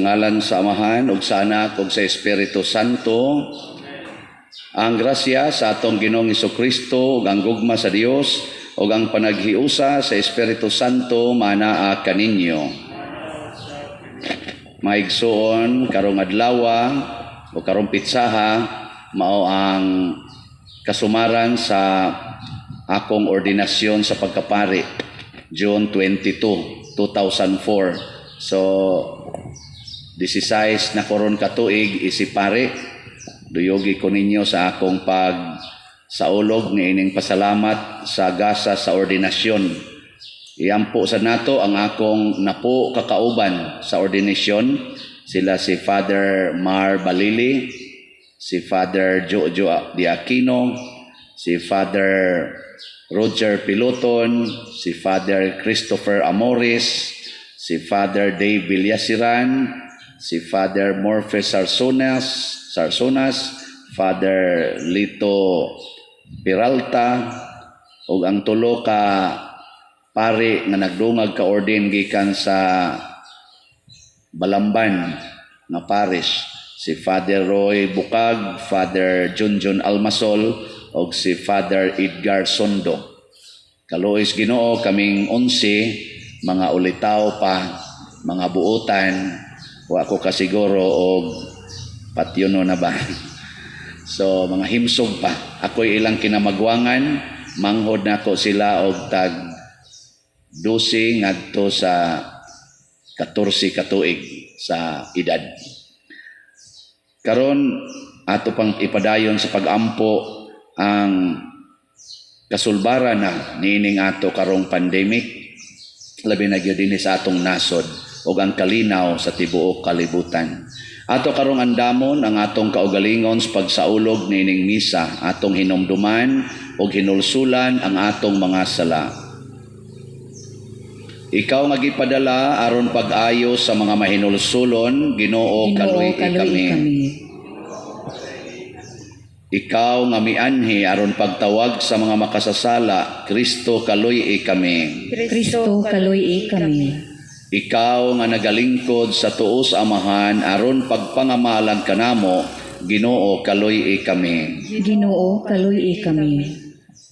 ngalan sa Amahan ug sa Anak ug sa Espiritu Santo. Ang grasya sa atong Ginoong Hesukristo ug ang gugma sa Dios ug ang panaghiusa sa Espiritu Santo manaa kaninyo. Maigsuon karong adlaw o karong pitsaha mao ang kasumaran sa akong ordinasyon sa pagkapari June 22, 2004. So 16 na koron katuig isipari. Duyogi ko ninyo sa akong pagsaulog ni ining pasalamat sa gasa sa ordinasyon. Iampo sa nato ang akong napo kakauban sa ordinasyon. Sila si Father Mar Balili, si Father Jojo Diakino, si Father Roger Piloton, si Father Christopher Amoris, si Father Dave Villasiran, si Father Morphe Sarsonas, Father Lito Peralta, ug ang tulo ka pari nga nagdungag ka ordin gikan sa Balamban nga parish, si Father Roy Bukag, Father Junjun Almasol, ug si Father Edgar Sondo. Kaluoy Ginoo kaming 11 mga ulitaw pa, mga buutan, wa ko kasiguro og patyono na ba. So mga himsog pa. Ako'y ilang kinamagwangan, manghod na ko sila og tag 12 ngadto sa 14 katuig sa edad. Karon ato pang ipadayon sa pagampo ang kasulbaran na nining ato karong pandemic, labi na gyud dinhi sa atong nasod ug ang kalinaw sa tibuok kalibutan. Ato karong andamon ang atong kaugalingon sa pagsaulog nining misa, atong hinumduman ug hinulsulan ang atong mga sala. Ikaw nga gipadala aron pag-ayo sa mga mahinulsulon, Ginoo kaluy kami. Ikaw nga mianhi aron pagtawag sa mga makasasala, Kristo kaluy kami. Kristo kaluy kami. Ikaw nga nagalingkod sa tuos Amahan aron pagpangamalan kanamo, Ginoo kaluy kami. Ginoo kaluy kami.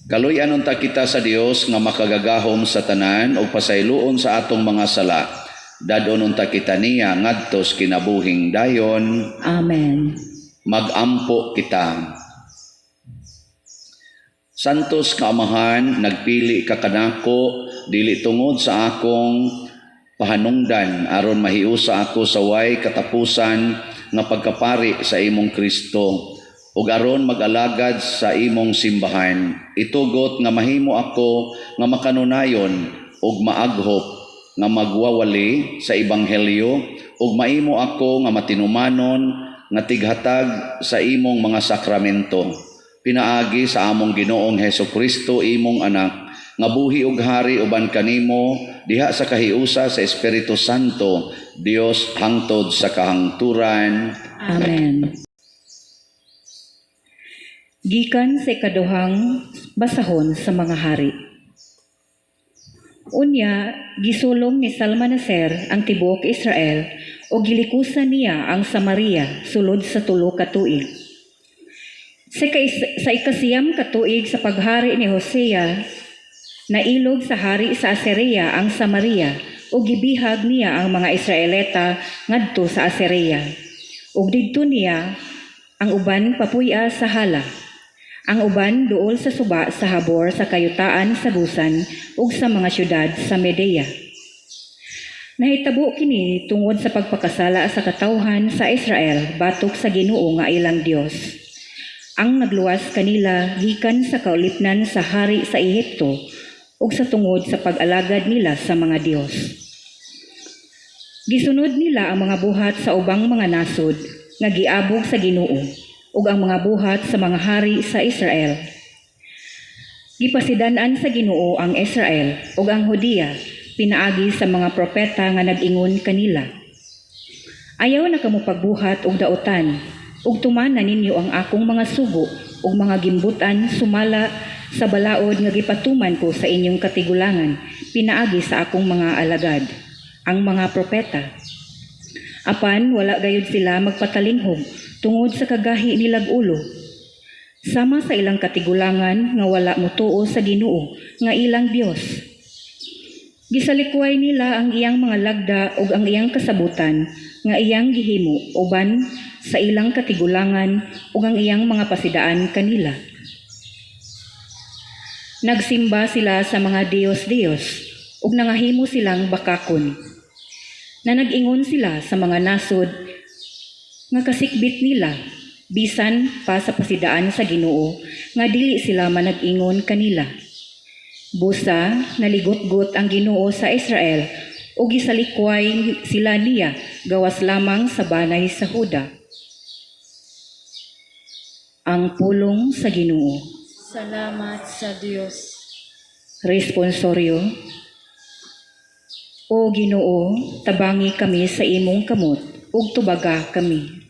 Kaluy anon ta kita sa Dios nga makagagahom sa tanan ug pasayloon sa atong mga sala. Dadonon ta kita niya ngadtos kinabuhing dayon. Amen. Magampo kita. Santos ka Amahan, nagpili ka kanako dili tungod sa akong pahanungdan aron mahiusa ako sa way katapusan nga pagkapari sa imong Kristo ug aron mag-alagad sa imong simbahan. Itugot nga mahimo ako nga makanunayon ug maaghop nga magwawali sa ebanghelyo ug mahimo ako nga matinumanon nga tighatag sa imong mga sakramento. Pinaagi sa among Ginoong Hesukristo imong anak nga buhi ug hari uban kanimo diha sa kahiusa sa Espiritu Santo, Dios hangtod sa kahangturan. Amen. Gikan sa ikaduhang basahon sa mga hari. Unya, gisulong ni Salmanaser ang tibuok Israel o gilikusan niya ang Samaria sulod sa 3 katuig. Sa ikasiyam katuig sa paghari ni Hosea, nailog sa hari sa Assyria ang Samaria o gibihag niya ang mga Israelita ngadto sa Assyria. Ug didto niya ang uban papuy-a sa hala. Ang uban duol sa suba sa habor sa kayutaan sa Gusan ug sa mga syudad sa Medea. Nahitabo kini tungod sa pagpakasala sa katawhan sa Israel batok sa Ginoo nga ilang Dios. Ang nagluwas kanila gikan sa kaulipnan sa hari sa Ehipto ug sa tungod sa pag-alagad nila sa mga Dios. Gisunod nila ang mga buhat sa ubang mga nasod nga giabog sa Ginoo ug ang mga buhat sa mga hari sa Israel. Gipasidan-an sa Ginoo ang Israel ug ang Judea pinaagi sa mga propeta nga nag-ingon kanila. Ayaw na kamo pagbuhat og dautan ug tumanan ninyo ang akong mga sugo ug mga gimbutan sumala sa balaod nga gipatuman ko sa inyong katigulangan pinaagi sa akong mga alagad, ang mga propeta. Apan wala gayud sila magpatalinghog tungod sa kagahi nilag ulo. Sama sa ilang katigulangan nga wala motuo sa Ginoo nga ilang Dios. Gisalikway nila ang iyang mga lagda ug ang iyang kasabutan nga iyang gihimo uban sa ilang katigulangan ug ang iyang mga pasidaan kanila. Nagsimba sila sa mga Diyos-Diyos ug nangahimo silang bakakon. Na nag-ingon sila sa mga nasod nga kasikbit nila bisan pa sa pasidaan sa Ginoo nga dili sila manag-ingon kanila. Busa naligot-got ang Ginoo sa Israel ug gisalikway sila niya gawas lamang sa banay sa Huda. Ang pulong sa Ginoo. Salamat sa Diyos. Responsoryo. O Ginoo, tabangi kami sa imong kamot ug tubaga kami.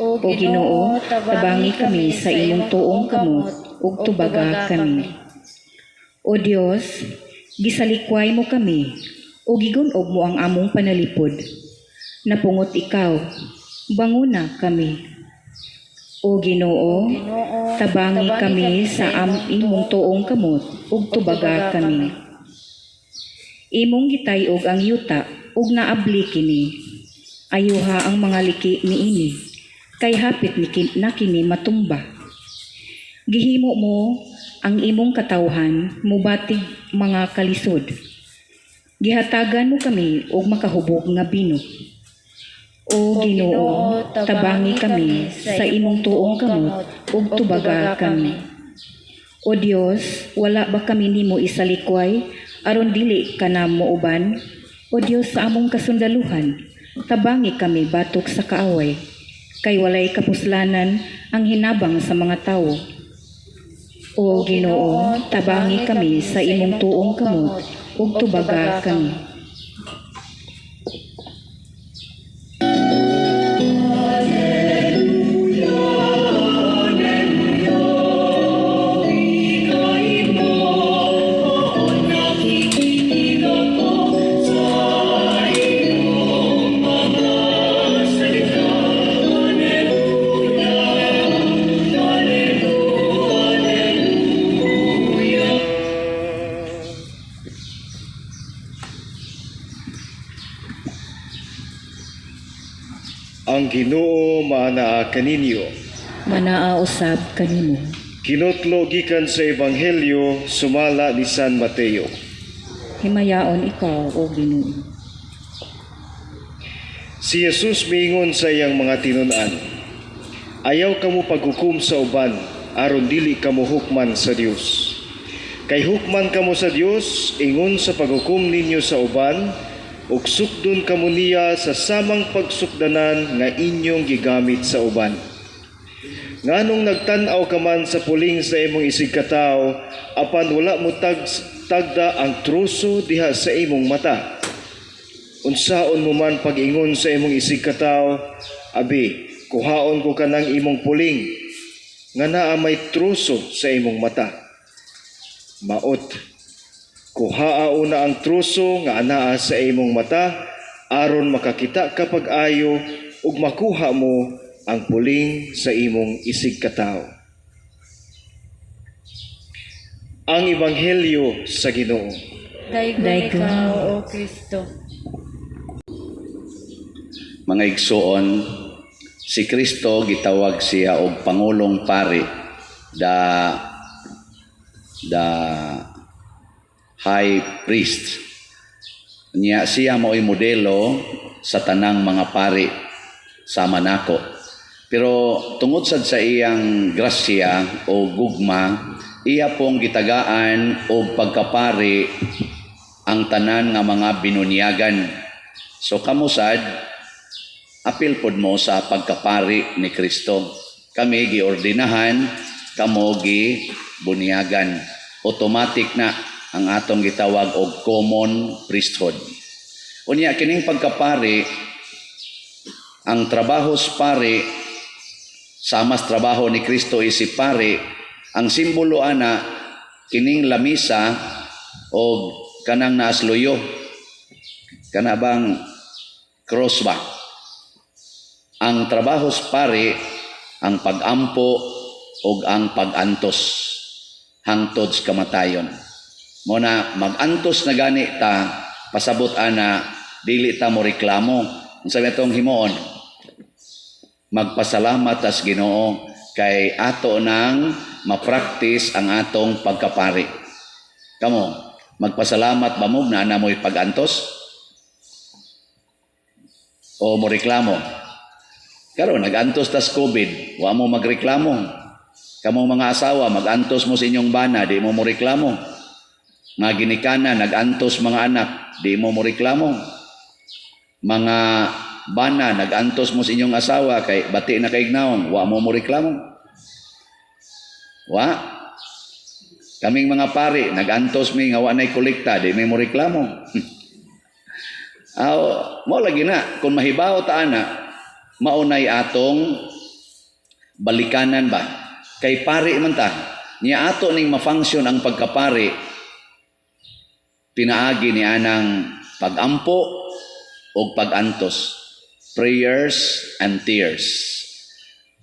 O O Ginoo, tabangi kami sa imong tuong kamot ug tubaga kami. O Dios, gisalikway mo kami ug gigunog mo ang among panalipod. Napungot ikaw, banguna kami. O Ginoo, tabangi kami sa imong tuong kamot ug tubaga kami. Imong gitay-og ang yuta ug naabli kini. Ayuha ang mga liki niini, kay hapit na kini matumba. Gihimo mo ang imong katawhan mubatig mga kalisod. Gihatagan mo kami og makahubog nga bino. O Ginoo, tabangi kami sa imong tuong kamot ug tubaga kami. O Dios, wala ba kami nimo isalikway aron dili ka na muuban? O Dios sa among kasundaluhan, tabangi kami batok sa kaaway, kay walay kapuslanan ang hinabang sa mga tawo. O Ginoo, tabangi kami sa imong tuong kamot ug tubaga kami. Ang Ginoo maanaa kaninyo. Manaa usab kanimo. Kinutlo gikan sa Ebanghelyo sumala ni San Mateo. Himayaon ikaw, O Ginoo. Si Jesus miingon sa iyang mga tinun-an, ayaw kamo paghukom sa uban aron dili kamo hukman sa Dios. Kay hukman kamo sa Dios ingon sa paghukom ninyo sa uban ug sukdon kamo niya sa samang pagsukdanan nga inyong gigamit sa uban. Nganong nagtan-aw ka man sa puling sa imong isigkataw apan wala mo tagda ang truso diha sa imong mata. Unsaon mo man pag-ingon sa imong isigkataw, abi, kuhaon ko kanang imong puling nga naa may truso sa imong mata. Maot, kuhaa una ang truso nga anaa sa imong mata aron makakita ka pag-ayo ug makuha mo ang puling sa imong isigkataw. Ang Ebanghelyo sa Ginoo. Daygon Daygon. ikaw, O Kristo. Mga igsoon, si Kristo gitawag siya og Pangulong Pari, the High Priest. Siya mao'y modelo sa tanang mga pari sama nako. Pero tungod sad sa iyang grasya o gugma, iya pong gitagaan o pagkapari ang tanan nga mga binunyagan. So kamusad, apil pod mo sa pagkapari ni Kristo. Kami giordinahan, kamo gibunyagan. Automatic na ang atong gitawag og common priesthood. Unya kining pagkapari, ang trabaho sa pari, samas trabaho ni Kristo isip pari, ang simbolo ana kining lamisa o kanang naasluyo, kana bang cross ba? Ang trabaho sa pari, ang pagampo o ang pagantos hangtod sa kamatayon. Muna magantos na gani ta, pasabot ana dili ta mo reklamo. Unsa metong himuon? Magpasalamat as Ginoo kay ato nang ma-practice ang atong pagkapari. Kamo, magpasalamat ba mo na mo'y pagantos? O mo reklamo? Karon nagantos tas COVID, wa mo magreklamo. Kamong mga asawa, magantos mo sa inyong bana, di mo reklamo. Mga ginikana, nagantos mga anak, di mo reklamo. Mga bana, nagantos mo sa inyong asawa, kay bati na kay ignaong, wa mo reklamo. Wa. Kaming mga pari, nagantos mi nga wa nay kolekta, di mo reklamo. Mo lagi na, kung mahibaw ta ana, maunay atong balikanan ba? Kay pari man ta, niya ato ning ma-function ang pagkapari, pinaagi ni anang pagampo o pagantos, prayers and tears.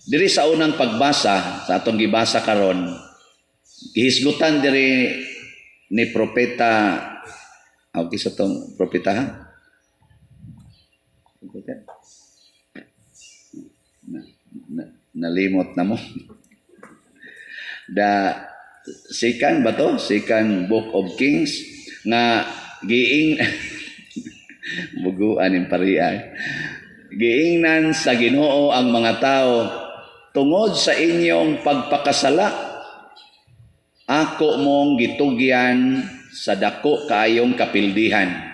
Diri sa unang pagbasa, sa atong gibasa karon, gihisgutan diri ni propeta, okay sa tong propeta ha? Nalimot na mo. The second ba to? Second Book of Kings nga giing buguan yung pariay. Giingnan sa Ginoo ang mga tao tungod sa inyong pagpakasala. Ako mong gitugyan sa dako kaayong kapildihan.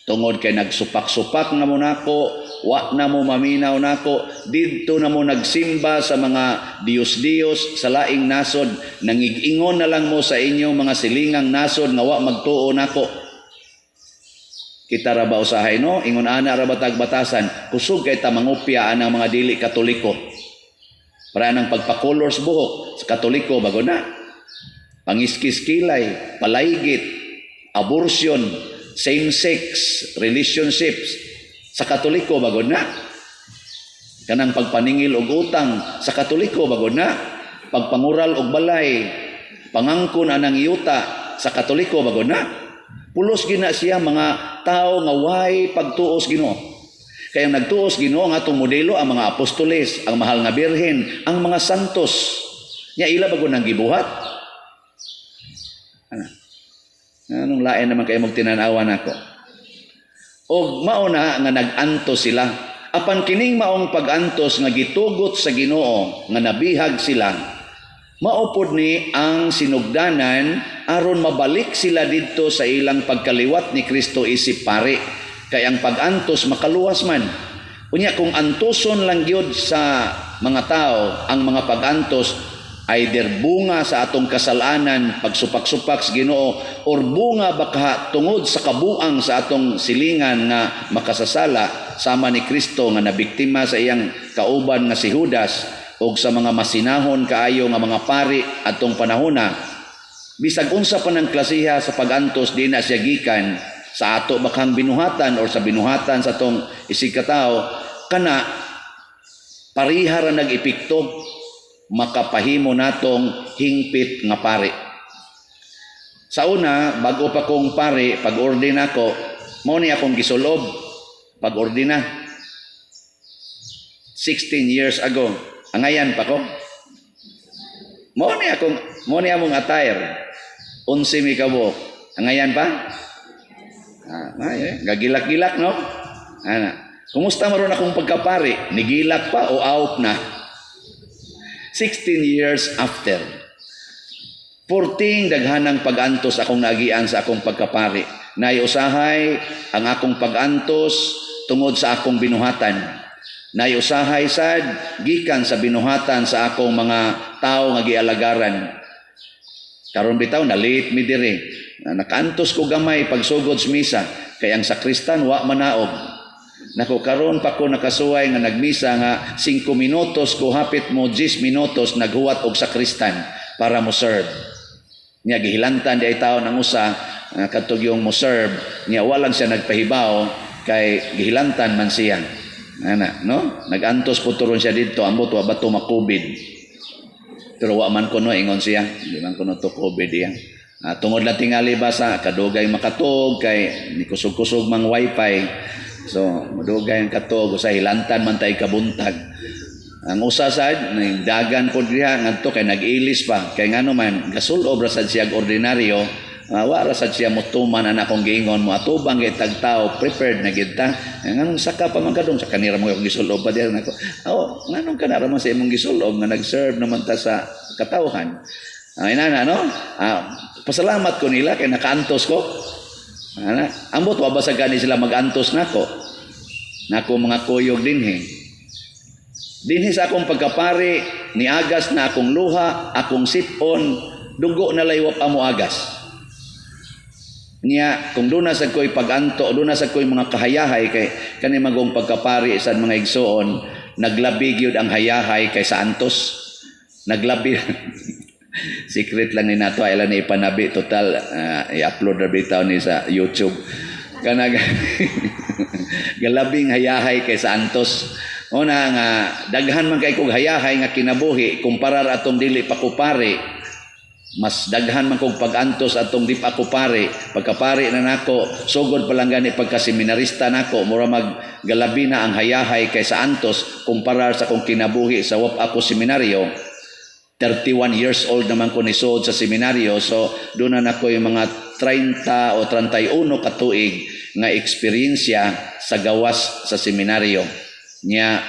Tungod kay nagsupak-supak na mo nako, wa na mo maminaw nako, didto na mo nagsimba sa mga Diyos-Diyos sa laing nasod, nangig-ingon na lang mo sa inyong mga silingang nasod nga wa magtuo nako. Kita ra ba usahay no? Ingon ana ra batag batasan, kusog kay ta mangupya anang mga dili Katoliko. Para nang pagpakolors buhok sa Katoliko bago na. Pangiskis-kilay, palaygit, abortion, same-sex relationships sa Katoliko bago na. Kanang pagpaningil og utang sa Katoliko bago na. Pagpangural og balay, pangangkon anang yuta sa Katoliko bago na. Pulos gina siya mga tao nga way pagtuos Ginoo. Kaya nagtuos Ginoo nga atong modelo ang mga apostoles, ang mahal nga birhen, ang mga santos. Nya ila bago nang gibuhat. Anong lain naman kayo magtinanawan ako? O mauna nga nag-antos sila. Apan kining maong pag-antos nga gitugot sa Ginoo nga nabihag sila, maupod ni ang sinugdanan aron mabalik sila didto sa ilang pagkaliwat ni Kristo isip pare. Kay ang pag-antos makaluwas man. Unya kung antuson lang gyud sa mga tao ang mga pag-antos, either bunga sa atong kasalanan, pagsupak-supak sa Ginoo, or bunga baka tungod sa kabuang sa atong silingan nga makasasala sama ni Kristo nga nabiktima sa iyang kauban nga si Judas o sa mga masinahon kaayo nga mga pari atong panahona. Bisag unsa pa ng klasiha sa pagantos di na siya gikan sa ato bakang binuhatan or sa binuhatan sa atong isigkatao, kana pariha ra nag-epekto makapahimo natong hingpit nga pari. Sa una, bago pa kong pari, pag-ordin ako, mao ni akong gisulob, pag-ordina. 16 years ago, angayan pa ko. Mao ni among attire. 11 mi kabo. Angayan pa? Gagilak-gilak, no? Kumusta maron akong pagkapari? Nigilak pa o out na? 16 years after. 14 daghanang pag-antos akong nagian sa akong pagkapari. Naiusahay ang akong pag-antos tungod sa akong binuhatan. Naiusahay sad gikan sa binuhatan sa akong mga tao nga gialagaran. Karon bitaw na late mi diri. Nakaantos ko gamay pagsugod sa misa kay ang sakristan wa manaog. Nako karon pa ko nakasuway nga nagmisa nga 5 minutos ko hapit mo 10 minutos naghuwat og sakristan para mo serve. Nya gihilantan di ay tawo nang usa kadtog yung mo serve nya walang siya nagpahibaw kay gihilantan man siya. Ana, no? Nagantos po turon siya dito, ambot wa ba to ma-COVID. Pero wa man kuno ingon siya, di man kuno to COVID iya. Tungod lang tingali ba sa kadugay makatog kay ni kusog-kusog mang wifi. So, madugay ang katog sa hilantan man tay kabuntag. Ang usa sad dagan pod diha ngadto kay nag-ilis pa. Kay ngano man gasulob ra sad siya ordinaryo. Wara sad siya motuman ana akong giingon mo atubang kay tagtao prepared na gid ta. Nganong saka pa man kadong sa kanira mo gisulob pa diha nako. Nganong kana ra man sa imong gisulob nga nag-serve naman ta sa katawhan. Inana no? Pasalamat ko nila kay nakaantos ko. Ambot wa ba sa gani sila magantos nako. Nako mga kuyog dinhi. Dinhi sa akong pagkapari niagas na akong luha, akong sipon, dugo na laywap amo agas. Niya kung duna sa ko'y paganto, duna sa ko'y mga kahayahay kay kani magong pagkapari sa mga igsoon, naglabig yun ang hayahay kay sa antos. Naglabi. Secret lang ni nato ay lang ni ipanabi total i-upload na bitaw ni sa YouTube. Kanag galabing hayahay kay sa antos. Una nga daghan man kay kog hayahay nga kinabuhi kumparar atong dili pa ko pare. Mas daghan man kog pagantos atong di pa ko pare. Pagkapari na nako, sugod pa lang gani pagkaseminarista nako, mura maggalabi na ang hayahay kay sa antos kumparar sa kong kinabuhi sa wap ako seminaryo. 31 years old naman ko nisod sa seminaryo, so doon na nako yung mga 30 o 31 katuig nga eksperyensya sa gawas sa seminaryo. Nya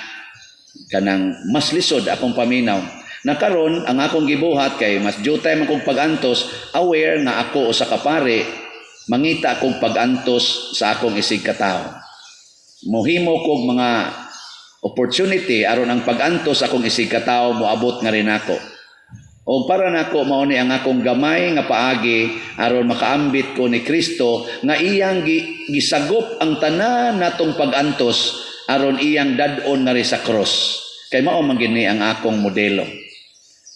kanang mas lisod akong paminaw. Nakaron ang akong gibuhat kay mas jutay man kog pagantos, aware nga ako usa ka pare, mangita akong pagantos sa akong isig katao. Mohimo kog mga opportunity aron ang pagantos akong isig katao moabot nga rin ako. O para nako mao ni ang akong gamay nga paagi aron makaambit ko ni Kristo nga iyang gisagop ang tanan natong pagantos aron iyang dad-on na rin sa cross. Kay mao man gini ang akong modelo.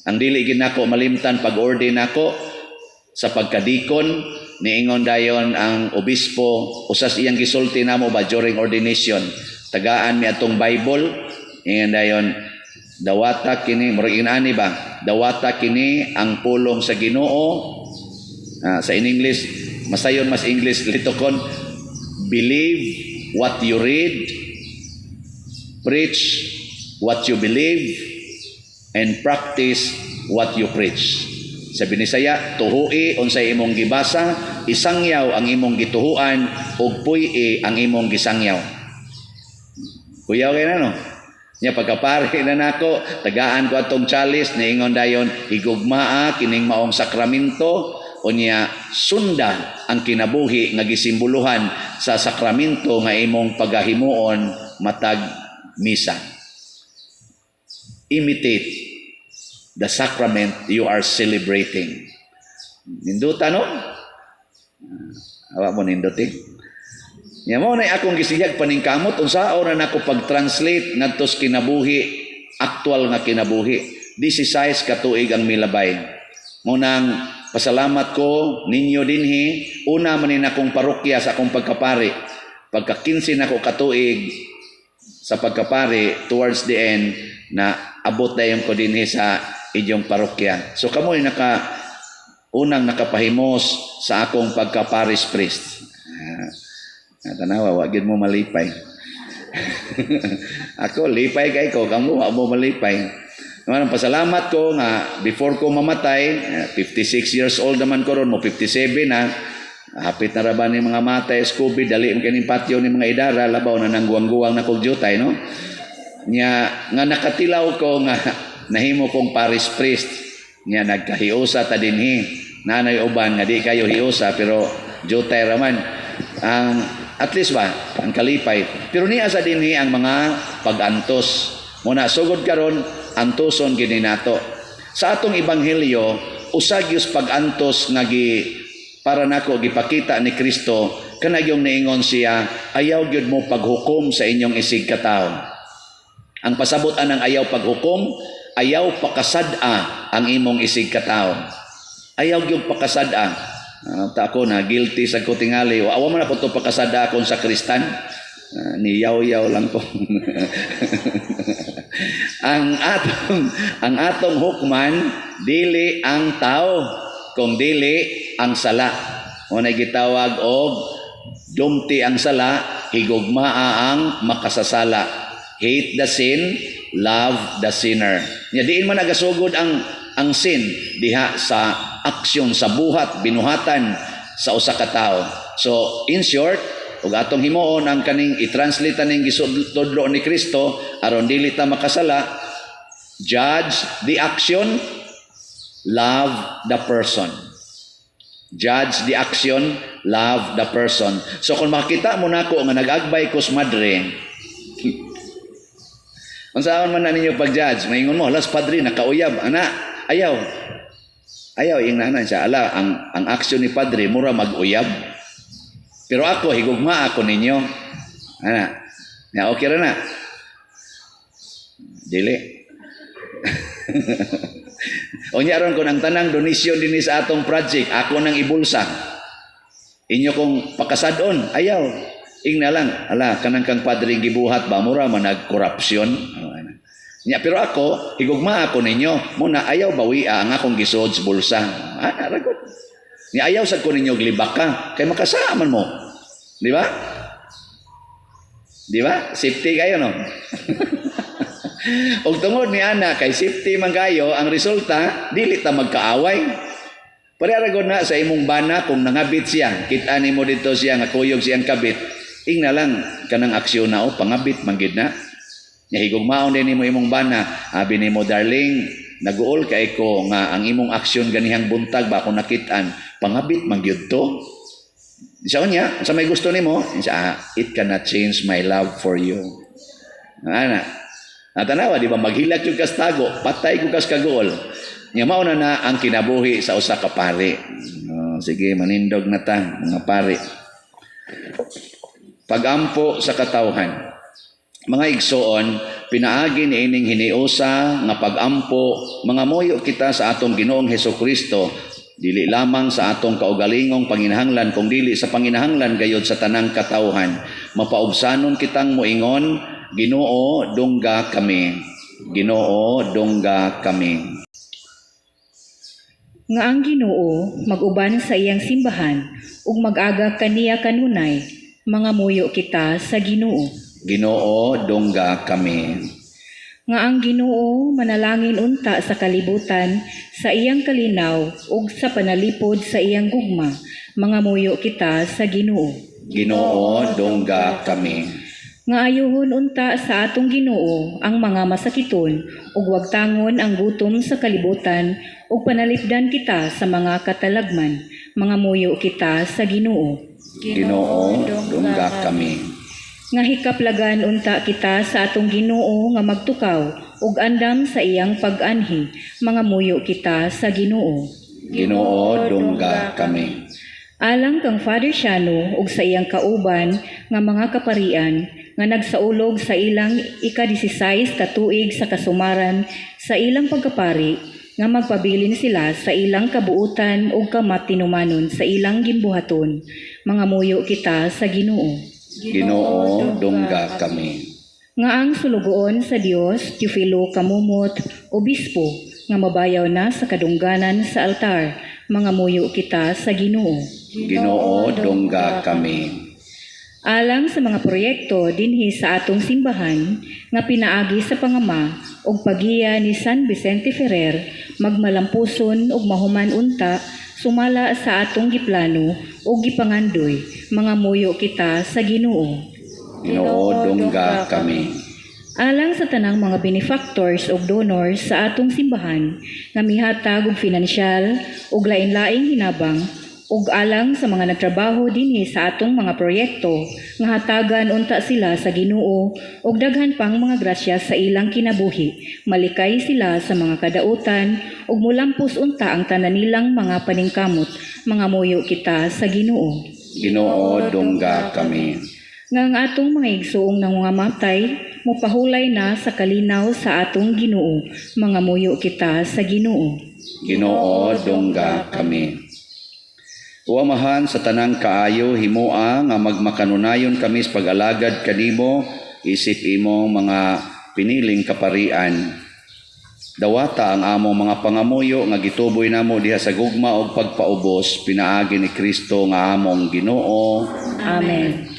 Ang dili gid nako malimtan pag-ordain nako sa pagkadikon niingon dayon ang obispo usas iyang gisulti namo ba during ordination. Tagaan mi atong Bible ingon dayon dawata kini murag inani ba dawata kini ang pulong sa Ginoo. Sa in English masayon mas English litokon believe what you read, preach what you believe, and practice what you preach. Sa Binisaya, tuhui unsay imong gibasa, isangyaw ang imong gituhuan, ug puy ang imong gisangyaw. Kuyaw kay na no? Nya pagkapari na nako, tagaan ko atong chalice, niingon dayon, higugmaa kining maong sakramento, unya sunda ang kinabuhi nga gisimboluhan sa sakramento nga imong pagahimuon matag misa. Imitate the sacrament you are celebrating. Ninduta no? Awa mo ninduti. Nya mo na akong gisiyag paningkamot unsaon na nako pag-translate ngadto sa kinabuhi, aktual nga kinabuhi. 16 ka tuig ang milabay. Munang pasalamat ko ninyo dinhi, una man ni akong parokya sa akong pagkapari. Pagka 15 nako katuig sa pagkapari towards the end na abot dayon ko dinhi sa inyong parokya. So kamoy unang nakapahimos sa akong pagka-parish priest. Tanawa, wag gid mo malipay. Ako lipay kay ko, kamo wa mo malipay. Naman pasalamat ko nga before ko mamatay, 56 years old naman ko ron, mo 57 na. Hapit na ra ba ni mga matay Scooby dali man kining patio ni mga idara labaw na nangguwang-guwang na kog jutay no. Nya nga nakatilaw ko nga nahimo kong parish priest. Nya nagkahiusa ta dinhi. Nanay uban nga di kayo hiusa pero jutay ra man. At least ba ang kalipay. Pero niya sa dinhi ang mga pag-antos. Muna sugod karon antoson gini nato. Sa atong ebanghelyo usag yus pag-antos nga para nako gipakita ni Kristo kana yung niingon siya ayaw gyud mo paghukom sa inyong isig katao. Ang pasabutan ng ayaw paghukom, ayaw pakasada ang imong isig katao. Ayaw gyud pakasada. Ta ako na guilty sa ko tingali. Awa man ako to pakasada akon sa Kristan. Niyaw-yaw lang ko. ang atong hukman dili ang tao, kung dili ang sala. Unay gitawag og dumti ang sala, higugmaa ang makasasala. Hate the sin, love the sinner. Nya diin man nagasugod ang sin diha sa aksyon, sa buhat, binuhatan sa usa ka tawo. So in short, ug atong himuon ang kaning i-translate ning gisudlo ni Kristo aron dili ta makasala, judge the action, love the person. Judge the action, love the person. So kung makita mo nako nga nag-agbay kus madre, unsaon man na ninyo pag-judge, maingon mo, alas padre nakauyab, ana, ayaw ing nanan siya, ala ang aksyon ni padre mura mag-uyab. Pero ako higugma ako ninyo. Ana. Ya okay ra na. Dili. Unya ron ko ang tanang donasyon dinhi sa atong project, ako nang ibulsa. Inyo kong pakasadon, ayaw. Ing na lang, ala kanang kang padre gibuhat ba mura man nagkorupsyon. Nya pero ako higugma ako ninyo, muna ayaw bawiya ang akong gisod sa bulsa. Ana ragot. Nya ayaw sad ko ninyo glibak ka kay makasaaman mo. Di ba? Di ba? Safety kayo no. Og tungod ni ana kay safety man kayo, ang resulta dili ta magkaaway. Pareha gud na sa imong bana kung nangabit siya, kita nimo dito siya nga kuyog siyang kabit. Ing na lang kanang aksyon na o pangabit man gid na. Nya higugmaon din nimo imong bana, abi nimo darling, naguol kay ko nga ang imong aksyon ganihang buntag ba ako nakit-an, pangabit man gyud to. Isa niya, sa may gusto nimo, it cannot change my love for you. Ana. Natanawa di ba maghilak yung kastago, patay ko kas kagool. Nya mao na ang kinabuhi sa usa ka pari. Sige, manindog na ta mga pari. Pagampo sa katawhan. Mga igsoon, pinaagi ni ining hiniusa nga pagampo, mga moyo kita sa atong Ginoong Hesukristo, dili lamang sa atong kaugalingong panginahanglan, kung dili sa panginahanglan gayud sa tanang katawhan. Mapaubsanon kitang moingon, Ginoo, dungga kami. Ginoo, dungga kami. Nga ang Ginoo mag-uban sa iyang simbahan ug mag-aga kaniya kanunay, mga muyo kita sa Ginoo. Ginoo, dungga kami. Nga ang Ginoo manalangin unta sa kalibutan, sa iyang kalinaw ug sa panalipod sa iyang gugma, mga muyo kita sa Ginoo. Ginoo, dungga kami. Nga ayuhon unta sa atong Ginoo ang mga masakiton ug wagtangon ang gutom sa kalibutan ug panalipdan kita sa mga katalagman, mga muyo kita sa Ginoo. Ginoo, dungga kami. Nga hikaplagan unta kita sa atong Ginoo nga magtukaw ug andam sa iyang pag-anhi, mga muyo kita sa Ginoo. Ginoo, dungga kami. Alang kang Father Siano ug sa iyang kauban nga mga kaparian nga nagsaulog sa ilang ika-16 ka tuig sa kasumaran sa ilang pagkapari, nga magpabilin sila sa ilang kabuutan ug kamatinumanon sa ilang gimbuhaton, mga muyo kita sa Ginoo. Ginoo, dungga kami. Nga ang sulugoon sa Dios Teofilo Kamumot, obispo, nga mabayaw na sa kadungganan sa altar, mga muyo kita sa Ginoo. Ginoo, dungga kami. Alang sa mga proyekto dinhi sa atong simbahan nga pinaagi sa pangama ug pagiya ni San Vicente Ferrer, magmalampuson ug mahuman unta sumala sa atong giplano ug gipangandoy, mga muyo kita sa Ginoo. Ginoo, dungga kami. Alang sa tanang mga benefactors ug donors sa atong simbahan nga mihatag og pinansyal ug lain-laing hinabang, ug alang sa mga nagtrabaho dinhi sa atong mga proyekto nga hatagan unta sila sa Ginoo ug daghan pang mga grasya sa ilang kinabuhi, malikay sila sa mga kadautan ug mulampos unta ang tanan nilang mga paningkamot, mga muyo kita sa Ginoo. Ginoo, dungga kami. Nga ang atong mga igsoong nangungamatay, mupahulay na sa kalinaw sa atong Ginoo, mga muyo kita sa Ginoo. Ginoo, dungga kami. Uamahan sa tanang kaayo himoa nga magmakanunayon kami sa pag-alagad kanimo isip imong mga piniling kaparian. Dawata ang among mga pangamuyo nga gituboy namo diha sa gugma og pagpaubos pinaagi ni Kristo nga among Ginoo. Amen.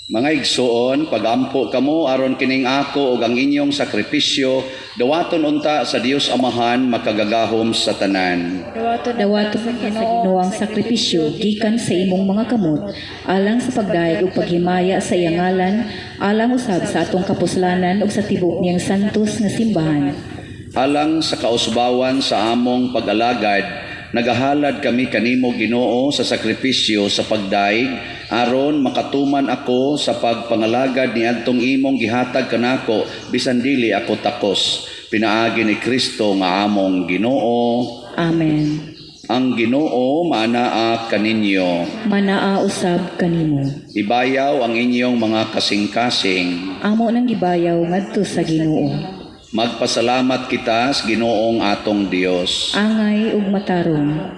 Mga igsoon, pagampo kamo aron kining ako ug ang inyong sakripisyo dawaton unta sa Dios Amahan makagagahom sa tanan. Dawaton sa Ginoo ang sakripisyo gikan sa imong mga kamot alang sa pagdayeg ug paghimaya sa iyang ngalan alang usab sa atong kapuslanan ug sa tibuok niyang santos nga simbahan. Alang sa kausbawan sa among pag-alagad, nagahalad kami kanimo Ginoo sa sakripisyo sa pagdaig aron makatuman ako sa pagpangalagad niadtong imong gihatag kanako bisan dili ako takos. Pinaagi ni Kristo nga among Ginoo. Amen. Ang Ginoo maanaa kaninyo. Manaa usab kanimo. Ibayaw ang inyong mga kasing-kasing. Amo nang gibayaw ngadto sa Ginoo. Magpasalamat kita sa Ginoong atong Dios. Angay ug matarong.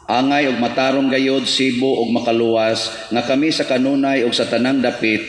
Angay ug matarong gayod sibo ug makaluwas nga kami sa kanunay ug sa tanang dapit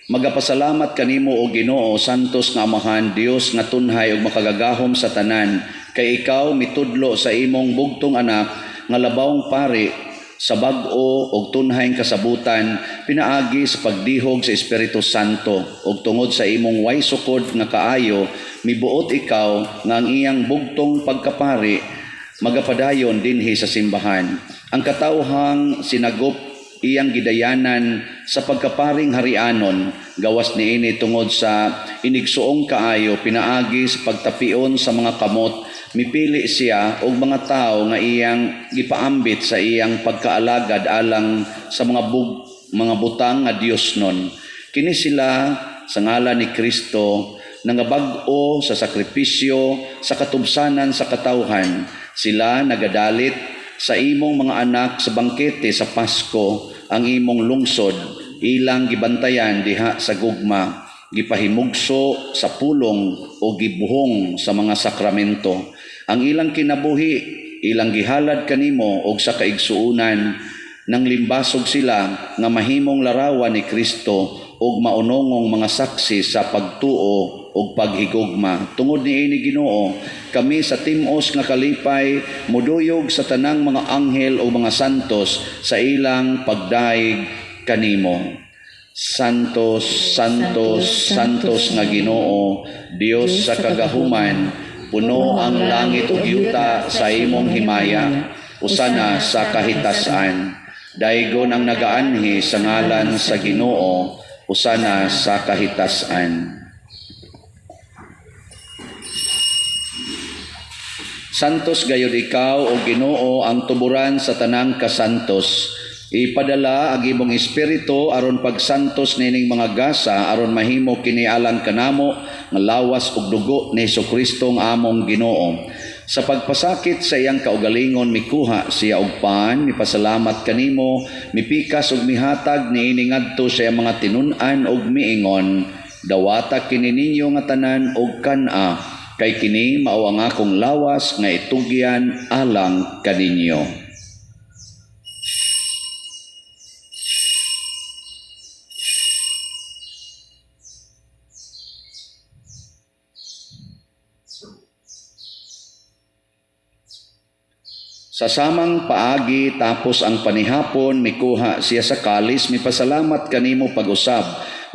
magapasalamat kanimo o Ginoo santos nga Amahan Dios nga tunhay ug makagagahom sa tanan kay ikaw mitudlo sa imong bugtong anak nga labawng pari sa bag-o ug tunhayng kasabutan pinaagi sa pagdihog sa Espiritu Santo ug tungod sa imong way sukod nga kaayo mibuot ikaw nga ang iyang bugtong pagkapari magapadayon dinhi sa simbahan. Ang katawhang sinagop iyang gidayanan sa pagkaparing harianon gawas niini tungod sa inigsuong kaayo pinaagi sa pagtapion sa mga kamot mipili siya og mga tao nga iyang gipaambit sa iyang pagkaalagad alang sa mga butang nga Diosnon. Kini sila sa ngalan ni Kristo nangabag-o sa sakripisyo sa katubsanan sa katawhan. Sila nagadalit sa imong mga anak sa bangkete sa Pasko ang imong lungsod ilang gibantayan diha sa gugma gipahimugso sa pulong o gibuhong sa mga sakramento. Ang ilang kinabuhi ilang gihalad kanimo og sa kaigsuunan nang limbasog sila nga mahimong larawan ni Kristo og maunongong mga saksi sa pagtuo ug paghigugma. Tungod niini Ginoo, kami sa tim-os nga kalipay moduyog sa tanang mga anghel o mga santos sa ilang pagdaig kanimo. Santos, Santos, Santos nga Ginoo, Dios sa kagahuman, puno ang langit ug yuta sa imong himaya, usana sa kahitasan. Daygon ang nagaanhi sa ngalan sa Ginoo, usana sa kahitasan. Santos gayud ikaw o Ginoo ang tuburan sa tanang kasantos. Ipadala ang imong espiritu aron pagsantos nining mga gasa aron mahimo kini alang kanamo nga lawas ug dugo ni Hesukristo nga among Ginoo. Sa pagpasakit sa iyang kaugalingon mikuha siya og pan, mipasalamat kanimo, mipikas ug mihatag niini ngadto sa iyang mga tinun-an ug miingon, dawata kini ninyo nga tanan og kana, kay kini mao ang akong lawas nga itugyan alang kaninyo. Sa samang paagi tapos ang panihapon mikuha siya sa kalis, mipasalamat kanimo pag-usab,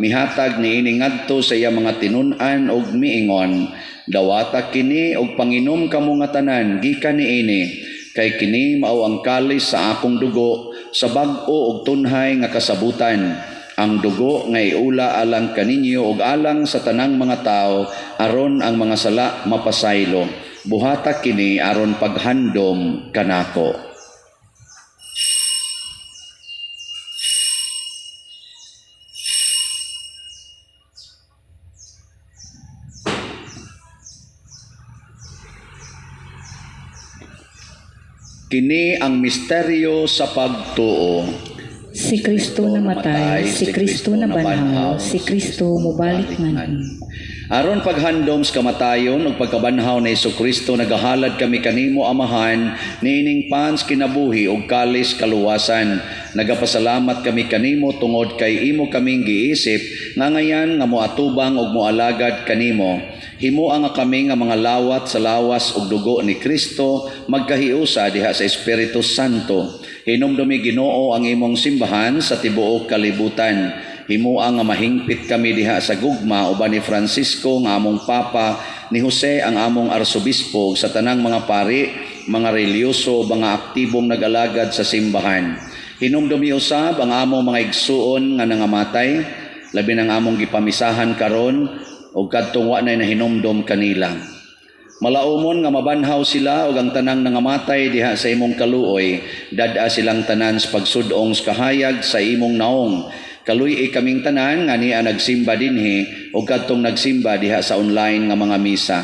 mihatag niini ngadto sa iya mga tinun-an ug miingon, dawata kini og panginom kamo nga tanan gikan niini, kay kini mao ang kalis sa akong dugo sa bag-o ug tunhay nga kasabutan. Ang dugo nga iula alang kaninyo ug alang sa tanang mga tao aron ang mga sala mapasaylo. Buhata kini aron paghandom kanako. Kini ang misteryo sa pagtuo. Si Kristo namatay, si Kristo nabanhaw, si Kristo mubalik man. Aron paghandom sa kamatayon ug pagkabanhaw ni Jesucristo nagahalad kami kanimo Amahan niining pans kinabuhi ug kalis kaluwasan. Nagapasalamat kami kanimo tungod kay imo kaming giisip nga ngayan nga moatubang ug moalagad kanimo. Himua nga kami nga mga lawat sa lawas ug dugo ni Kristo magkahiusa diha sa Espiritu Santo. Hinumdumi Ginoo ang imong simbahan sa tibuok kalibutan. Himua nga mahingpit kami diha sa gugma uban ni Francisco nga among papa, ni Jose ang among arsobispo sa tanang mga pari, mga relyoso, mga aktibong nag-alagad sa simbahan. Hinumdumi usab ang among mga igsuon nga nangamatay, labi ng among gipamisahan karon ug kadtong wa nay nahinumdom kanila. Malaumon nga mabanhaw sila ug ang tanang nangamatay diha sa imong kaluoy, dad-a silang tanan sa pagsud-ong sa kahayag sa imong naong. Kaluy kaming tanan nga niya nagsimba dinhi ug kadtong nagsimba diha sa online nga mga misa.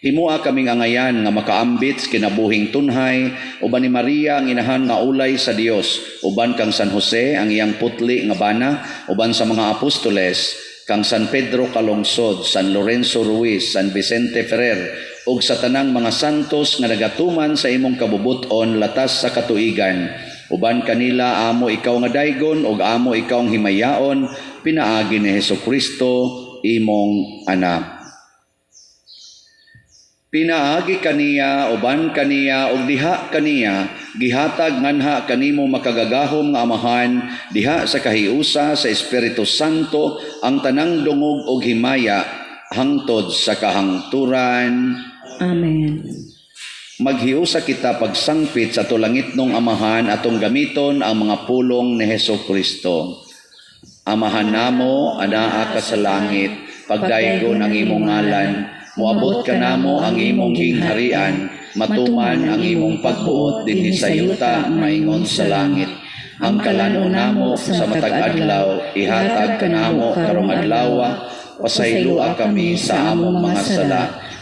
Himua kaming angayan nga makaambit kinabuhing tunhay uban ni Maria ang inahan nga ulay sa Dios, uban kang San Jose ang iyang putli nga bana, uban sa mga apostoles, kang San Pedro Calungsod, San Lorenzo Ruiz, San Vicente Ferrer, ug sa tanang mga santos nga nagatuman sa imong kabubuton latas sa katuigan. Uban kanila amo ikaw nga daygon ug amo ikaw ang himayaon, pinaagi ni Jesucristo imong anak. Pinaagi kaniya, uban kaniya, ug diha kaniya, gihatag nganha kanimo makagagahom nga Amahan, diha sa kahiusa sa Espiritu Santo, ang tanang dungog ug himaya, hangtod sa kahangturan. Amen. Maghiusa kita pagsangpit sa tulangit nung Amahan atong gamiton ang mga pulong ni Jesucristo. Amahan namo, anaa ka sa langit, pagdaygon ang imong ngalan, muabot ka namo ang imong gingharian, matuman ang imong pagbuot dinhi sa yuta maingon sa langit. Ang kalanon namo sa matag adlaw, ihatag ka namo karong adlaw, pasaylua kami sa among mga sala,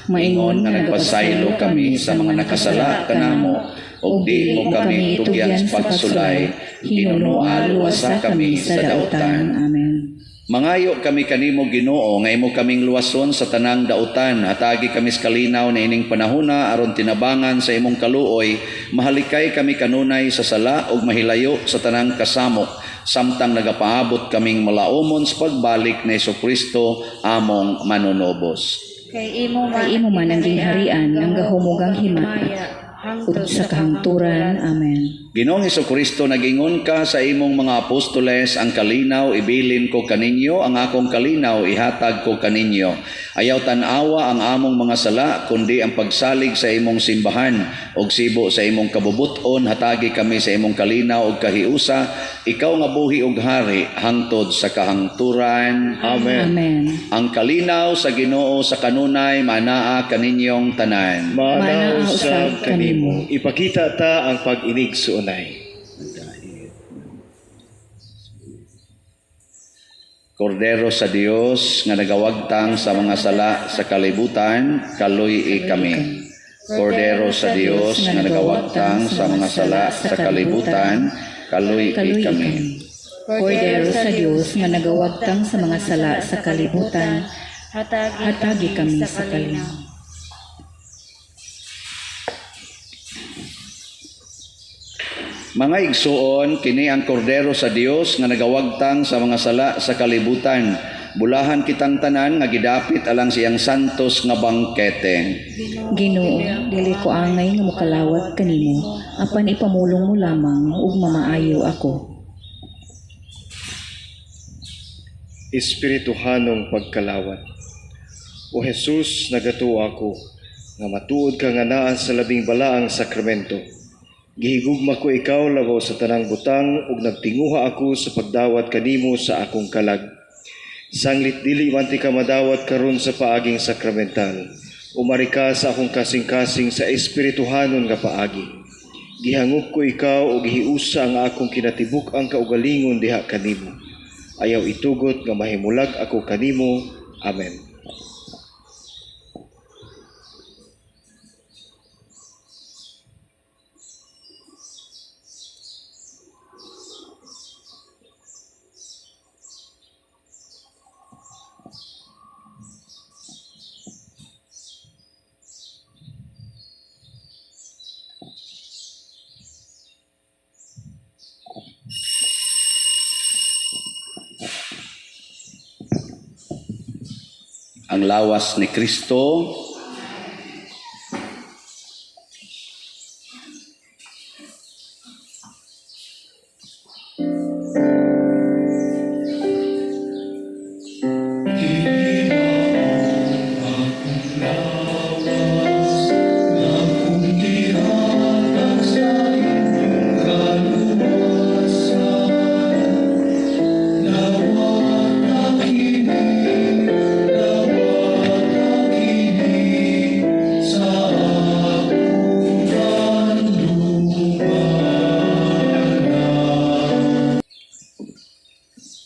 maingon nga nagpasaylo kami sa mga nakasala kanamo, ug di mo kami tugyan sa pagsulay, hinunua luwasa kami sa dautan. Amen. Mangayo kami kanimo Ginoo nga imo kaming luwason sa tanang dautan, hatagi kami sa kalinaw na ining panahona aron tinabangan sa imong kaluoy, mahalikay kami kanunay sa sala ug mahilayo sa tanang kasamok, samtang nagapaabot kaming malaumon sa pagbalik ni Jesucristo among manunobos. Kay imo man ang gingharian, ang gahumugang himaya, ug sa kahangturan. Amen. Ginoong Jesucristo, nagingon ka sa imong mga apostoles, ang kalinaw ibilin ko kaninyo, ang akong kalinaw ihatag ko kaninyo. Ayaw tanawa ang among mga sala, kundi ang pagsalig sa imong simbahan, og sibo sa imong kabubuton, hatagi kami sa imong kalinaw og kahiusa, ikaw nga buhi ug hari, hangtod sa kahangturan. Amen. Amen. Ang kalinaw sa Ginoo sa kanunay, manaa kaninyong tanan. Manaw Manaw sa usab kanimo, ipakita ta ang pag-inig sa unay. Kordero sa Dios nga nagawagtang sa mga sala sa kalibutan, kaluy kami. Kordero sa Dios nga nagawagtang sa mga sala sa kalibutan, kaluy kami. Kordero sa Dios nga nagawagtang sa mga sala sa kalibutan, hatagi kami sa kalinaw. Mga igsuon, kini ang kordero sa Dios nga nagawagtang sa mga sala sa kalibutan. Bulahan kitang tanan nga gidapit alang siyang santos nga bangkete. Ginoo, dili ko angay nga mokalawat kanimo, apan ipamulong mo lamang ug mamaayo ako. Espirituhanong pagkalawat. O Jesus, nagatuo ako, nga matuod ka nga naa sa labing balaang sakramento. Gihigugma ko ikaw labaw sa tanang butang ug nagtinguha ako sa pagdawat kanimo sa akong kalag. Sanglit dili man ti ka madawat karon sa paaging sakramental. Umari ka sa akong kasing-kasing sa espirituhanon nga paagi. Gihangop ko ikaw o gihiusa ang akong kinatibuk ang kaugalingon diha kanimo. Ayaw itugot nga mahimulag ako kanimo. Amen. Ang lawas ni Kristo,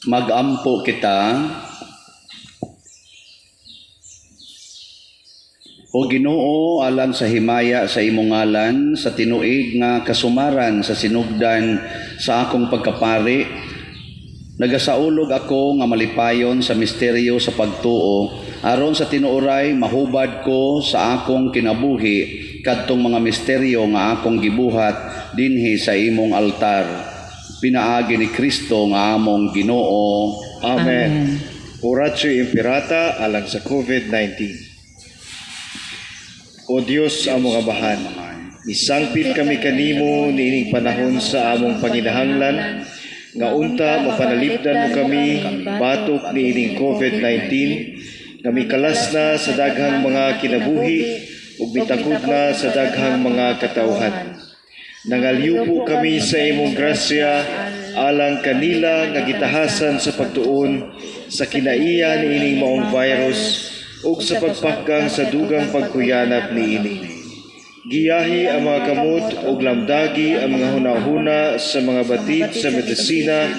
magampo kita o Ginoo alang sa himaya sa imong ngalan sa tinuig nga kasumaran sa sinugdan sa akong pagkapari. Nagasaulog ako nga malipayon sa misteryo sa pagtuo aron sa tinuoray mahubad ko sa akong kinabuhi kadtong mga misteryo nga akong gibuhat dinhi sa imong altar. Pinaagi ni Kristo nga among Ginoo. Amen. Oratio Imperata alang sa COVID-19. O Dios among Amahan, misangpit kami kanimo niining panahon sa among panginahanglan, nga unta mapanalipdan mo kami batok niining COVID-19, nga mikalas na sa daghang mga kinabuhi ug bitakod na sa daghang mga katawhan. Nangaliw po kami sa imong grasya alang kanila nga gitahasan sa pagtuon sa kinaiya niining maong virus ug sa pagpakgang sa dugang pagkuyanap niini. Giyahi ang mga kamot ug lamdagi ang mga hunahuna sa mga batid sa medisina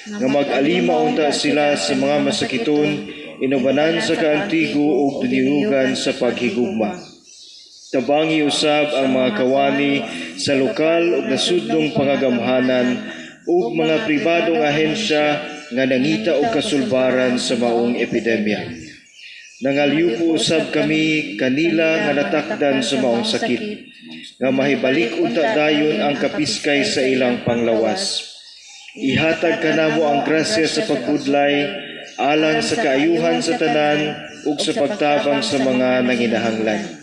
nga mag-alima unta sila sa mga masakiton inubanan sa kaantigo ug dinihugan sa paghigugma. Tabangi usab ang mga kawani sa lokal ug nasudnong pangagamhanan ug mga pribadong ahensya nga nangita og kasulbaran sa maong epidemya. Nangaliw po usab kami kanila nga natakdan sa maong sakit, nga mahibalik unta dayon ang kapiskay sa ilang panglawas. Ihatag kanamo ang grasya sa pagbudlay alang sa kaayuhan sa tanan ug sa pagtabang sa mga nanginahanglan.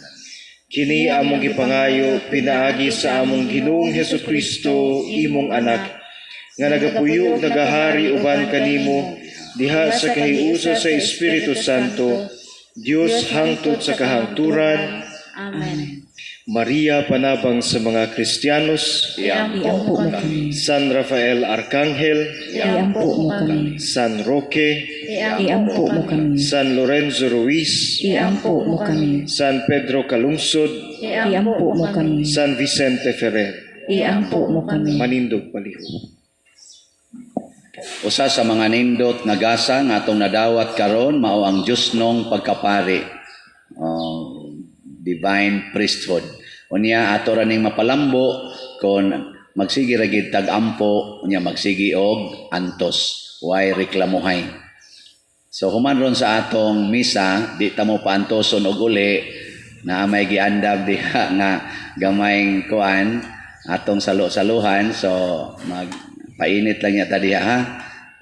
Kini among gipangayo pinaagi sa among Ginoong Hesukristo imong anak nga nagapuyo ug nagahari uban kanimo diha sa kahiusa sa Espiritu Santo, Dios hangtod sa kahangturan. Amen. Maria panabang sa mga Kristiyanos, Iampo mo kami. San Rafael Arcangel, Iampo mo kami. San Roque, Iampo mo kami. San Lorenzo Ruiz, Iampo mo kami. San Pedro Calungsod, Iampo mo kami. San Vicente Ferrer. Iampo mo kami. Manindog palihog. Usa sa mga nindot nga gasa nga atong nadawat karon mao ang Dios nong pagkapari. Divine priesthood. Unya ato ra ning mapalambo kon magsigi ra gid tag-ampo unya magsigi og antos, way reklamuhay. So human ron sa atong misa, di ta mo paantoson og uli na may giandab diha nga gamayng kuan atong salo-saluhan. So magpainit lang yata diha ha.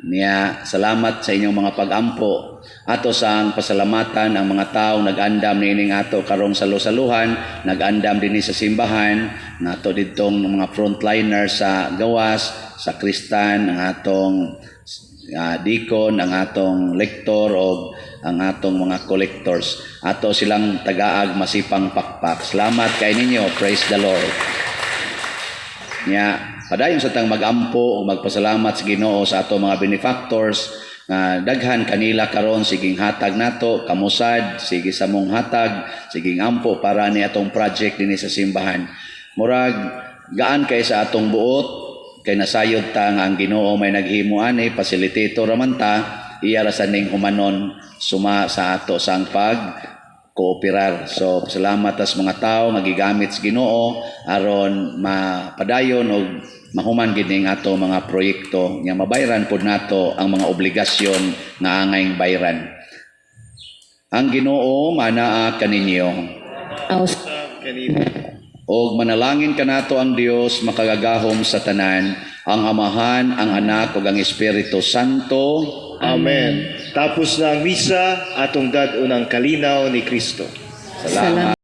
Niya, salamat sa inyong mga pag-ampo. Ato sang pasalamatan ang mga taong nag-andam niining ato karong salusaluhan, nag-andam dinhi sa simbahan, nato didtong mga frontliners sa gawas, sa Kristan, ang atong deacon, ang atong lektor o ang atong mga collectors. Ato silang tagaag masipang pakpak. Salamat kay ninyo. Praise the Lord. Nya, padayon sa tang mag-ampo o magpasalamat sa Ginoo sa ato mga benefactors nga daghan kanila karon siging hatag nato kamusad sige sa mong hatag siging ampo para ni atong project dinhi sa simbahan. Murag gaan kay sa atong buot kay nasayod ta nga ang Ginoo may naghimuan facilitator raman ta iya ra sa ning humanon suma sa ato sang pag kooperar. So salamat tas mga tao magigamit sa Ginoo aron mapadayon og mahuman gid ning ato mga proyekto nga mabayran pud nato ang mga obligasyon nga angayng bayran. Ang Ginoo manaa kaninyo. Aus Kanina. Og manalangin kanato ang Dios makagagahom sa tanan, ang Amahan, ang Anak ug ang Espiritu Santo. Amen. Tapos na ang misa, atong dad-unang kalinaw ni Kristo. Salamat.